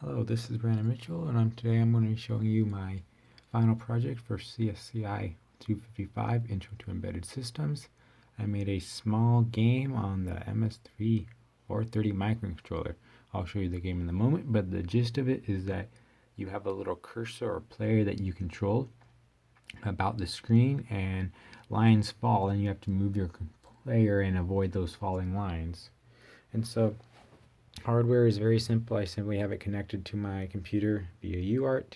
Hello, this is Brandon Mitchell, and today I'm going to be showing you my final project for CSCI 255 Intro to Embedded Systems. I made a small game on the MSP430 microcontroller. I'll show you the game in a moment, but the gist of it is that you have a little cursor or player that you control about the screen, and lines fall, and you have to move your player and avoid those falling lines. And so hardware is very simple. I simply have it connected to my computer via UART,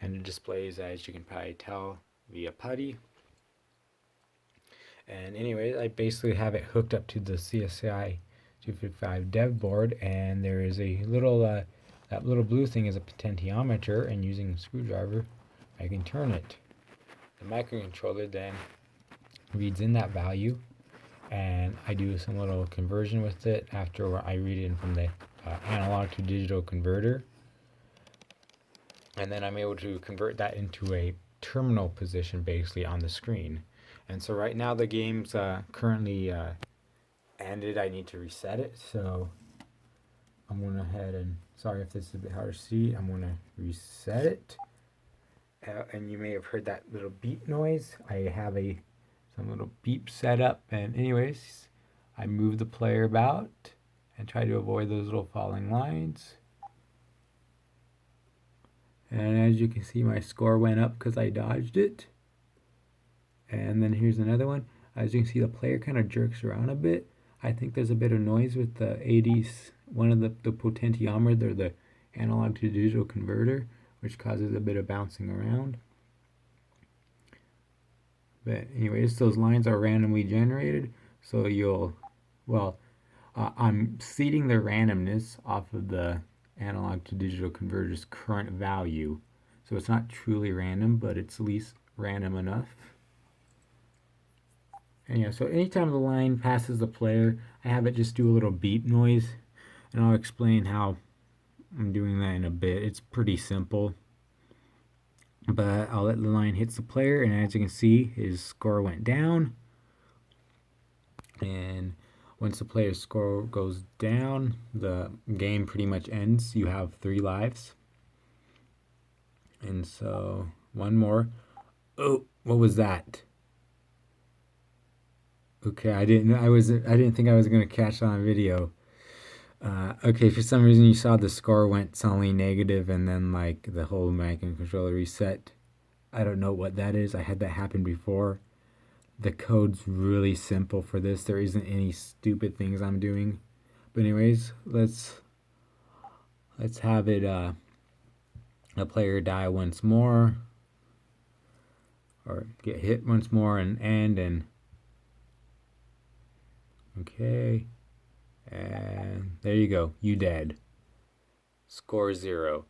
and it displays, as you can probably tell, via PuTTY. And anyway, I basically have it hooked up to the CSCI 255 dev board, and there is a little, that little blue thing is a potentiometer, and using a screwdriver, I can turn it. The microcontroller then reads in that value, and I do some little conversion with it after I read it in from the analog to digital converter, and then I'm able to convert that into a terminal position basically on the screen. And so right now the game's currently ended. I need to reset it, so I'm going to ahead and, sorry if this is a bit hard to see, I'm going to reset it. And you may have heard that little beep noise. I have some little beep set up, and anyways, I move the player about and try to avoid those little falling lines. And as you can see, my score went up because I dodged it. And then here's another one. As you can see, the player kind of jerks around a bit. I think there's a bit of noise with the 80s, one of the potentiometer, the analog to digital converter, which causes a bit of bouncing around. But anyways, those lines are randomly generated, so I'm seeding the randomness off of the analog to digital converter's current value. So it's not truly random, but it's at least random enough. And yeah, so anytime the line passes the player, I have it just do a little beep noise, and I'll explain how I'm doing that in a bit. It's pretty simple. But I'll let the line hit the player, and as you can see, his score went down. And once the player's score goes down, the game pretty much ends. You have 3 lives. And so, one more. Oh, what was that? Okay, I didn't think I was gonna catch on video. Okay, for some reason you saw the score went suddenly negative, and then like the whole microcontroller reset. I don't know what that is. I had that happen before. The code's really simple for this. There isn't any stupid things I'm doing. But anyways, let's have it a player die once more, or get hit once more and end, and okay. And there you go, you dead. Score 0.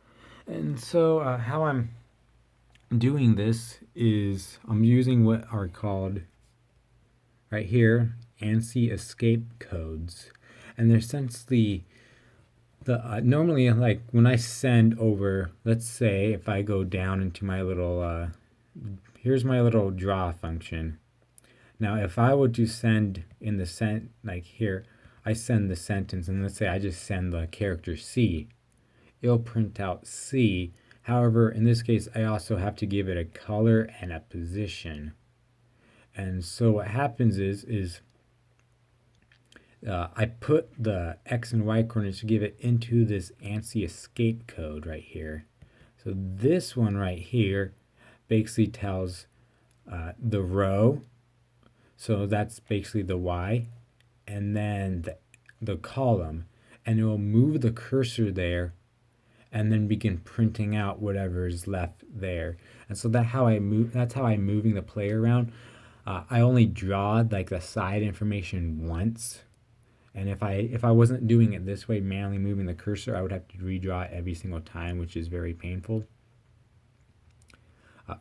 And so how I'm doing this is I'm using what are called right here ANSI escape codes, and they're essentially normally, like when I send over, let's say if I go down into my little here's my little draw function. Now if I were to send in the like here, I send the sentence, and let's say I just send the character C, it'll print out C. However, in this case, I also have to give it a color and a position. And so what happens is I put the X and Y coordinates to give it into this ANSI escape code right here. So this one right here basically tells the row. So that's basically the Y, and then the column, and it will move the cursor there and then begin printing out whatever is left there. And so that's how I'm moving the player around. I only draw like the side information once, and if I wasn't doing it this way, manually moving the cursor, I would have to redraw it every single time, which is very painful.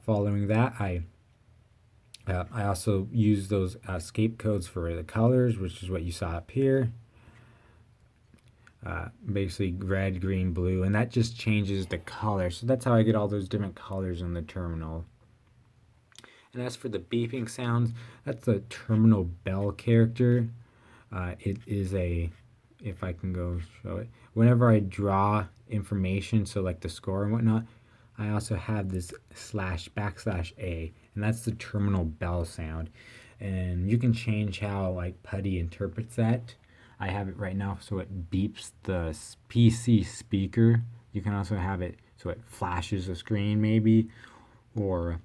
Following that, I also use those escape codes for the colors, which is what you saw up here. Basically red, green, blue, and that just changes the color. So that's how I get all those different colors in the terminal. And as for the beeping sounds, that's the terminal bell character. It is a if I can go show it. Whenever I draw information, so like the score and whatnot, I also have this /\A, and that's the terminal bell sound. And you can change how like Putty interprets that. I have it right now so it beeps the PC speaker. You can also have it so it flashes the screen maybe, or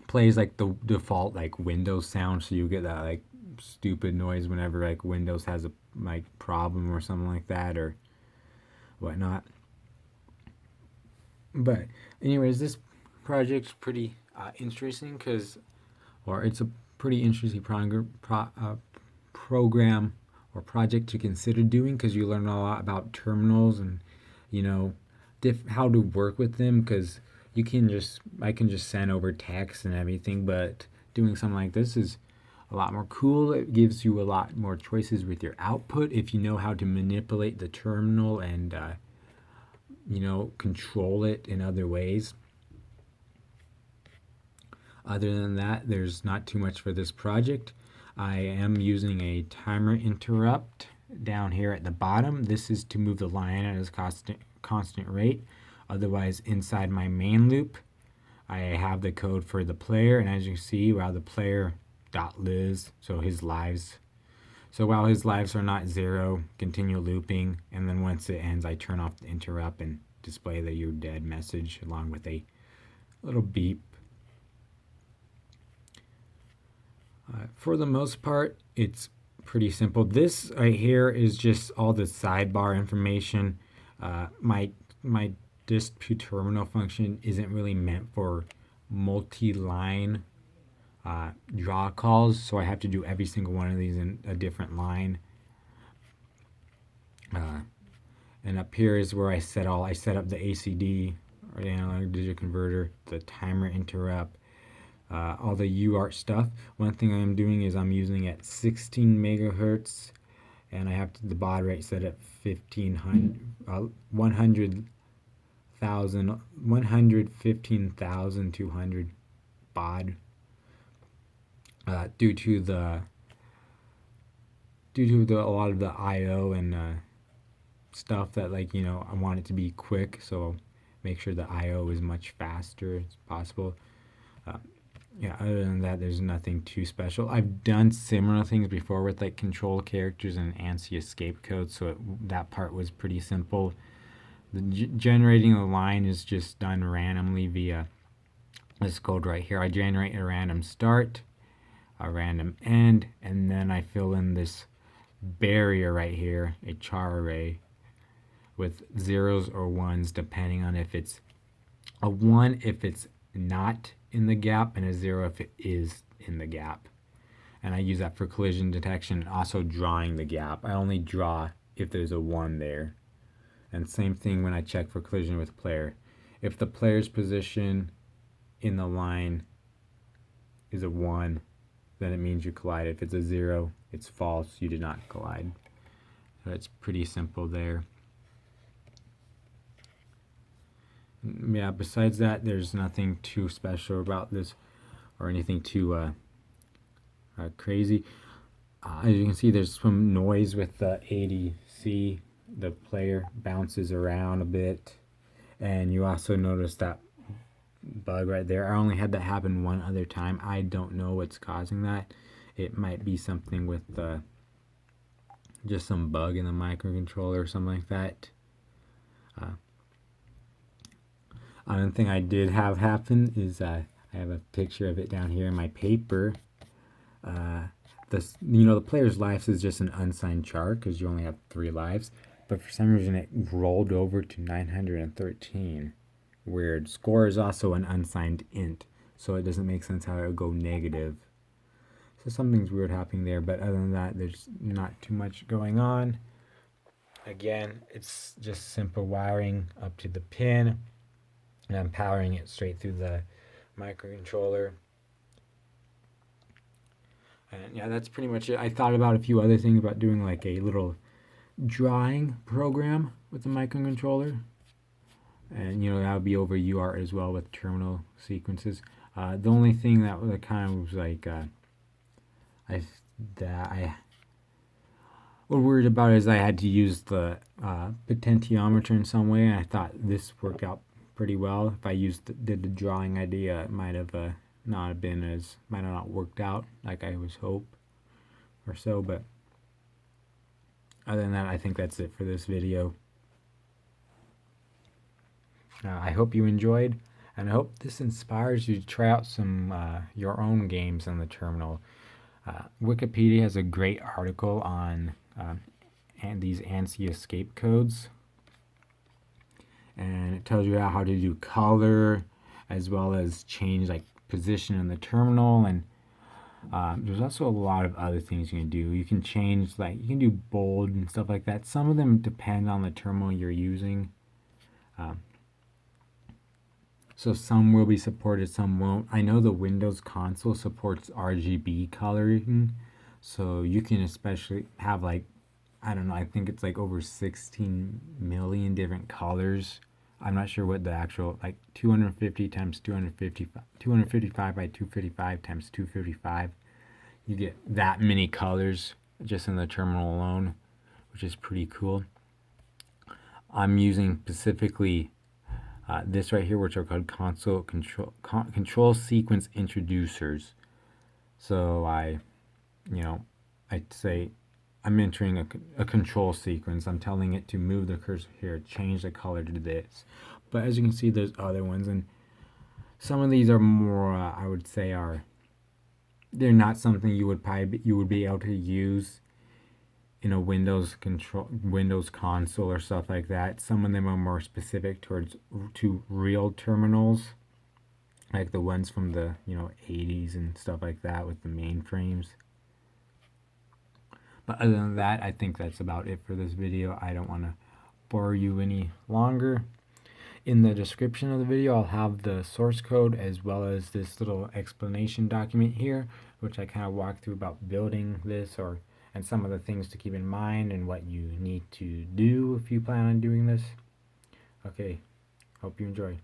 plays like the default like Windows sound, so you get that like stupid noise whenever like Windows has a like problem or something like that or whatnot. But anyways, this project's pretty interesting or it's a pretty interesting program or project to consider doing, because you learn a lot about terminals and how to work with them, because I can just send over text and everything, but doing something like this is a lot more cool. It gives you a lot more choices with your output if you know how to manipulate the terminal and control it in other ways. Other than that, there's not too much for this project. I am using a timer interrupt down here at the bottom. This is to move the line at a constant rate. Otherwise, inside my main loop, I have the code for the player, and as you see, while the player .lives, so his lives. So while his lives are not zero, continue looping, and then once it ends, I turn off the interrupt and display the "you're dead" message along with a little beep. For the most part, it's pretty simple. This right here is just all the sidebar information. My disk-to terminal function isn't really meant for multi-line draw calls, so I have to do every single one of these in a different line. And up here is where I set up the ACD, or the analog digital converter, the timer interrupt, all the UART stuff. One thing I'm doing is I'm using at 16 megahertz, and I have the baud rate set at 115,200 baud, due to a lot of the IO and stuff that I want it to be quick, so make sure the IO is much faster as possible. Other than that, there's nothing too special. I've done similar things before with like control characters and ANSI escape codes, so that part was pretty simple. The generating the line is just done randomly via this code right here. I generate a random start, a random end, and then I fill in this barrier right here, a char array, with zeros or ones depending on if it's a 1 if it's not in the gap, and a 0 if it is in the gap. And I use that for collision detection and also drawing the gap. I only draw if there's a 1 there. And same thing when I check for collision with player. If the player's position in the line is a 1, then it means you collided. If it's a 0, it's false, you did not collide. So it's pretty simple there. Yeah, besides that, there's nothing too special about this or anything too crazy. As you can see, there's some noise with the ADC. The player bounces around a bit, and you also notice that bug right there. I only had that happen one other time. I don't know what's causing that. It might be something with just some bug in the microcontroller or something like that. Another thing I did have happen is I have a picture of it down here in my paper. The player's lives is just an unsigned chart because you only have 3 lives, but for some reason it rolled over to 913. Weird. Score is also an unsigned int, so it doesn't make sense how it would go negative. So something's weird happening there, but other than that, there's not too much going on. Again, it's just simple wiring up to the pin, and I'm powering it straight through the microcontroller. And yeah, that's pretty much it. I thought about a few other things about doing like a little drawing program with the microcontroller. And that would be over UART as well with terminal sequences. The only thing that kind of was like what worried about is I had to use the potentiometer in some way, and I thought this worked out pretty well. If I did the drawing idea, it might have might have not worked out like I was hope or so. But other than that, I think that's it for this video. I hope you enjoyed, and I hope this inspires you to try out some your own games on the terminal. Wikipedia has a great article on and these ANSI escape codes, and it tells you how to do color as well as change like position in the terminal, and there's also a lot of other things you can do. You can change, like you can do bold and stuff like that. Some of them depend on the terminal you're using. So some will be supported, some won't. I know the Windows console supports RGB coloring, so you can especially have like, I don't know, I think it's like over 16 million different colors. I'm not sure what the actual, like 250 times 255, 255 by 255 times 255. You get that many colors just in the terminal alone, which is pretty cool. I'm using specifically this right here, which are called console control sequence introducers. So I'd say I'm entering a control sequence. I'm telling it to move the cursor here, change the color to this. But as you can see, there's other ones, and some of these are more, I would say, they're not something you would be able to use in a Windows console or stuff like that. Some of them are more specific to real terminals, like the ones from the 80s and stuff like that with the mainframes. But other than that, I think that's about it for this video. I don't want to bore you any longer. In the description of the video, I'll have the source code as well as this little explanation document here, which I kind of walk through about building this and some of the things to keep in mind and what you need to do if you plan on doing this. Okay, hope you enjoy.